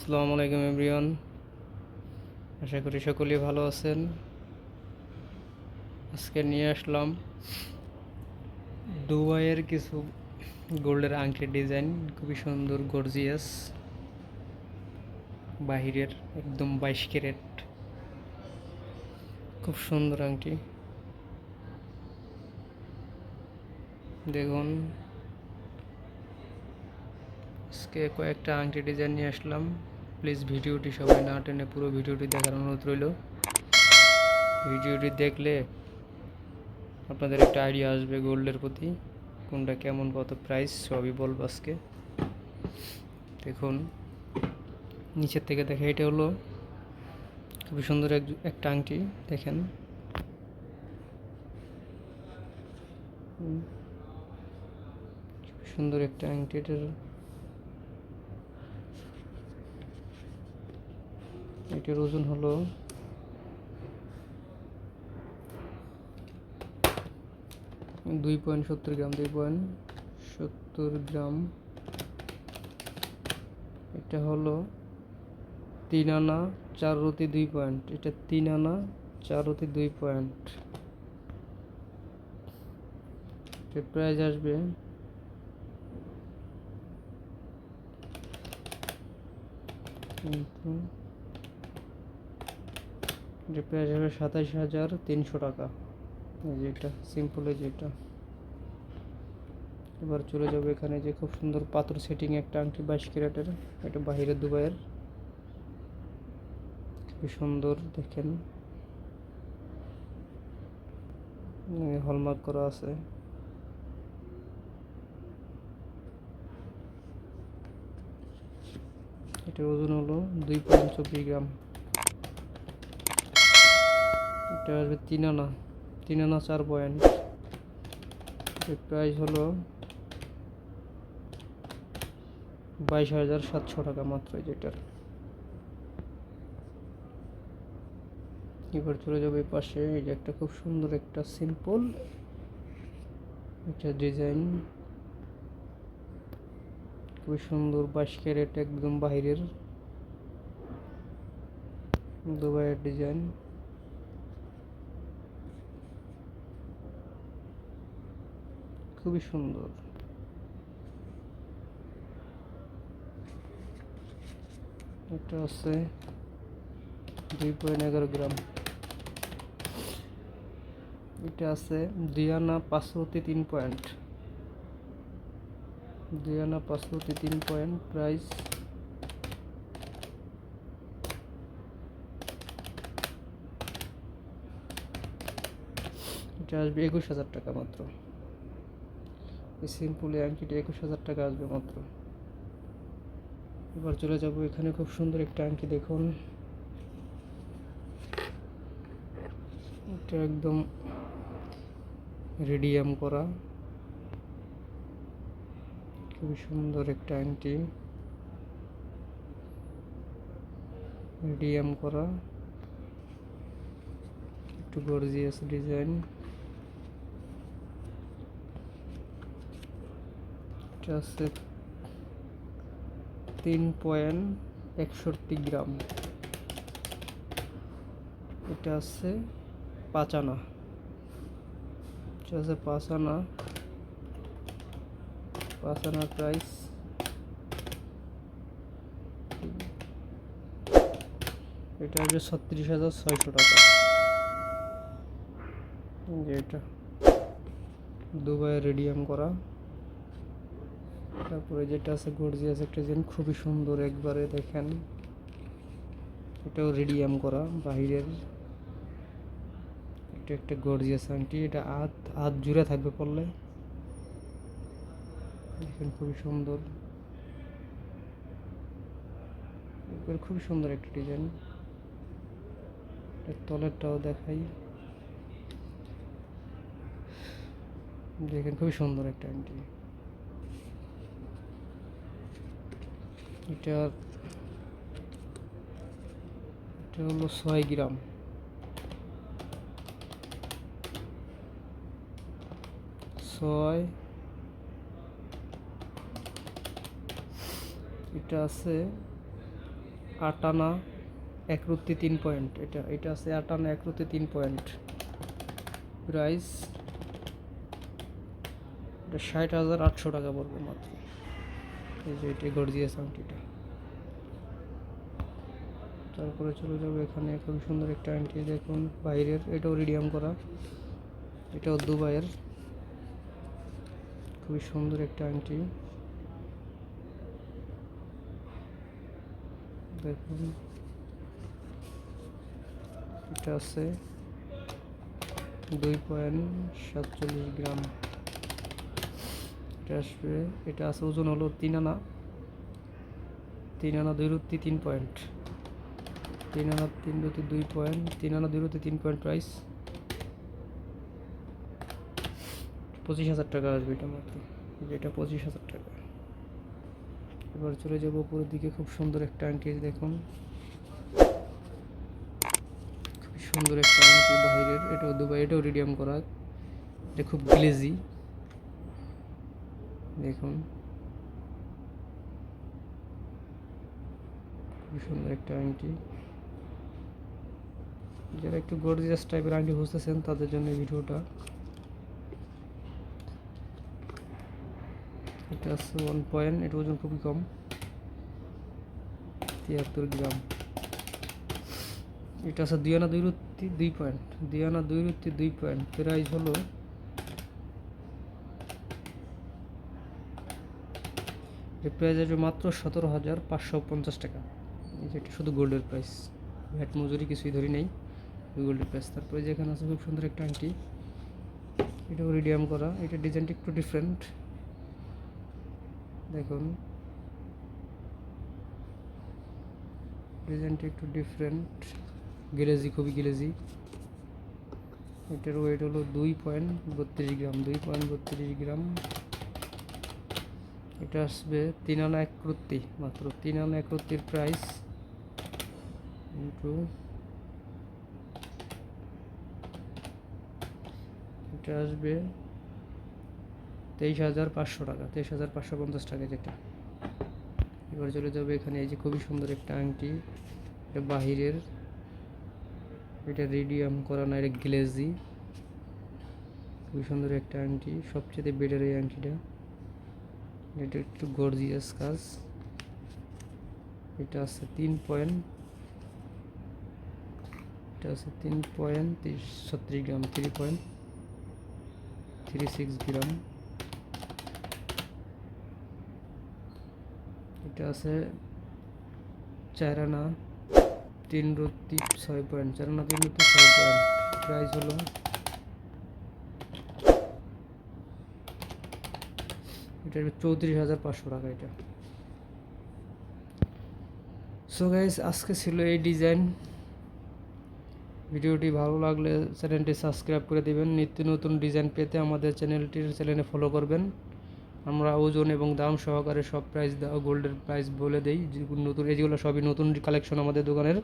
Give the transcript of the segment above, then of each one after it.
আসসালামু আলাইকুম এভরিওয়ান, আশা করি সকলেই ভালো আছেন। আজকে নিয়ে আসলাম দুবাইয়ের কিছু গোল্ডের আংটির ডিজাইন, খুবই সুন্দর গর্জিয়াস, বাহিরের একদম 22 ক্যারেট, খুব সুন্দর আংটি। দেখুন, আজকে কয়েকটা আংটি ডিজাইন নিয়ে আসলাম। প্লিজ ভিডিওটি সবাই না টেনে পুরো ভিডিওটি দেখার অনুরোধ রইল। ভিডিওটি দেখলে আপনাদের একটা আইডিয়া আসবে গোল্ডের প্রতি, কোনটা কেমন, কত প্রাইস সবই বলবো আজকে। দেখুন, নিচের থেকে দেখে, এটা হলো খুবই সুন্দর একটা আংটি। দেখেন, খুবই সুন্দর একটা আংটি। এটার ওজন হলো 2.70 গ্রাম। 2.70 গ্রাম। এটা হলো 3 আনা 4 রতি 2 পয়েন্ট। এটা 3 আনা 4 রতি 2 পয়েন্ট। এর প্রাইস আসবে এটা প্রাইস আসবে 27,300 টাকা। এই যে এটা সিম্পল, এই যে এটা। এবার চলে যাবে এখানে যে খুব সুন্দর পাথর সেটিং একটা আংটি 22 ক্যারেটের। এটা বাহিরে দুবাইয়ের, খুবই সুন্দর। দেখেন, হলমার্ক করা আছে। এটার ওজন হলো 2.24 গ্রাম। এটা আসবে 3 আনা 4 পয়েন্ট। এর প্রাইস হলো 22,700 টাকা মাত্র যেটার। এবার চলে যাবে এই পাশে, এই যে একটা খুব সুন্দর একটা সিম্পল একটা ডিজাইন, খুবই সুন্দর 22 ক্যারেট, একদম বাহিরের দুবাইয়ের ডিজাইন। খুবই সুন্দর। এটা আছে 2.11 গ্রাম। এটা আছে 2 আনা 5 রতি 3 পয়েন্ট। 2 আনা 5 রতি 3 পয়েন্ট। প্রাইস এটা আসবে 21,000 টাকা মাত্র। এই সিম্পল এই আংটিটা 21,000 টাকা আসবে মাত্র। এবার চলে যাব এখানে খুব সুন্দর একটা আংটি। দেখুন, এটা একদম রেডিয়াম করা, খুবই সুন্দর একটা আংটি, রেডিয়াম করা, একটু গর্জিয়াস ডিজাইন। এটা আছে 3.61 গ্রাম। এটা আছে 5 আনা। এটা আছে 5 আনা। 5 আনার প্রাইস এটা আসবে 36,600 টাকা। এটা দুবাই রেডিয়াম করা। তারপরে যেটা আছে গর্জিয়াস একটা ডিজাইন, খুবই সুন্দর একবারে। দেখেন, এটাও রেডিয়াম করা, বাহিরের। এটা একটা গর্জিয়াস আংটি। এটা হাত জুড়ে থাকবে পরলে। দেখেন, খুবই সুন্দর, খুবই সুন্দর একটা ডিজাইন। এর তলেরটাও দেখাই। দেখেন, খুবই সুন্দর একটা আংটি। এটা হলো 6 গ্রাম। 6। এটা আছে 8 আনা 1 রুটি 3 পয়েন্ট। এটা আছে 8 আনা 1 রুটি 3 পয়েন্ট। প্রাইস এটা 60,800 টাকা পড়বে মাত্র। এই যে এটা গর্জিয়াস আংটিটা। তারপরে চলে যাবো এখানে খুব সুন্দর একটা আংটি দেখুন বাইরের, এটাও রিডিয়াম করা, এটাও দুবাইয়ের, খুবই সুন্দর একটা আংটি দেখুন। এটা আছে 2.47 গ্রাম। এটা আসবে, এটা আছে ওজন হলো 3 আনা 2 রুটি 3 পয়েন্ট। 3 আনা 3 রুটি 2 পয়েন্ট, 3 আনা 2 রুটি 3 পয়েন্ট। প্রাইস 25,000 টাকা আসবে এটা মাত্র। এটা 25,000 টাকা। এবার চলে যাবো উপরের দিকে, খুব সুন্দর একটা আংটি দেখুন, খুব সুন্দর একটা আংটি বাইরের, এটাও দুবাই, এটাও রিডিয়াম করা, এটা খুব গ্লেজি দেখুন, খুব সুন্দর একটা আংটি। যারা একটু গর্জিয়াস টাইপের আংটি খুঁজতেছেন তাদের জন্য এই ভিডিওটা। এটা আছে 1 পয়েন্ট, এটা ওজন খুবই কম, 73 গ্রাম। এটা আছে 2 আনা 2 রুটি 2 পয়েন্ট, 2 আনা 2 রুটি 2 পয়েন্ট। প্রাইস হলো প্রাইস আসবে মাত্র 17,550 টাকা। এই যে এটা শুধু গোল্ডের প্রাইস, ভ্যাট মজুরি কিছুই ধরি নেই, গোল্ডের প্রাইস। তারপরে যেখানে আছে খুব সুন্দর একটা আংটি, এটাও রিডিয়াম করা, এটা ডিজাইনটা একটু ডিফারেন্ট দেখুন, ডিজাইনটা একটু ডিফারেন্ট, গ্লেজি, খুবই গ্লেজি। এটার ওয়েট হলো 2.32 গ্রাম, 2.32 গ্রাম। এটা আসবে 3 আনা 1 রুটি মাত্র, 3 আনা 1 রুটির প্রাইস ইন্টু, এটা আসবে 23,500 টাকা, 23,550 টাকা যেটা। এবার চলে যাবে এখানে, এই যে খুবই সুন্দর একটা আংটি, এটা বাহিরের, এটা রেডিয়াম করা না, এটা গ্লেজি, খুবই সুন্দর একটা আংটি, সবচেয়ে বেটার এই আংটিটা। এটা একটু গর্জিয়াস কাজ। এটা আছে 3 পয়েন্ট, এটা আছে 3.36 গ্রাম, 3.36 গ্রাম। এটা আছে 4 আনা 3 রুটি 6 পয়েন্ট, 4 আনা 3 রুটি 6 পয়েন্ট। প্রাইস হলো এটা 34,500 টাকা এটা। সো গাইস, আজকে ছিল এই ডিজাইন। ভিডিওটি ভালো লাগলে চ্যানেলটি সাবস্ক্রাইব করে দেবেন। নিত্য নতুন ডিজাইন পেতে আমাদের চ্যানেলে ফলো করবেন। আমরা ওজন এবং দাম সহকারে সব প্রাইস দেওয়া, গোল্ডের প্রাইস বলে দেই, যেগুলো নতুন, এইগুলো সবই নতুন কালেকশন আমাদের দোকানের।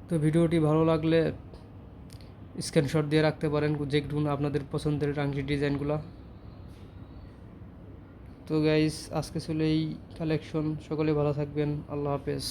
তো ভিডিওটি ভালো লাগলে স্ক্রিনশট দিয়ে রাখতে পারেন যেগুলো আপনাদের পছন্দের আংটির ডিজাইনগুলো। তো গাইস, আজকে ছিল এই কালেকশন। সকলে ভালো থাকবেন, আল্লাহ হাফেজ।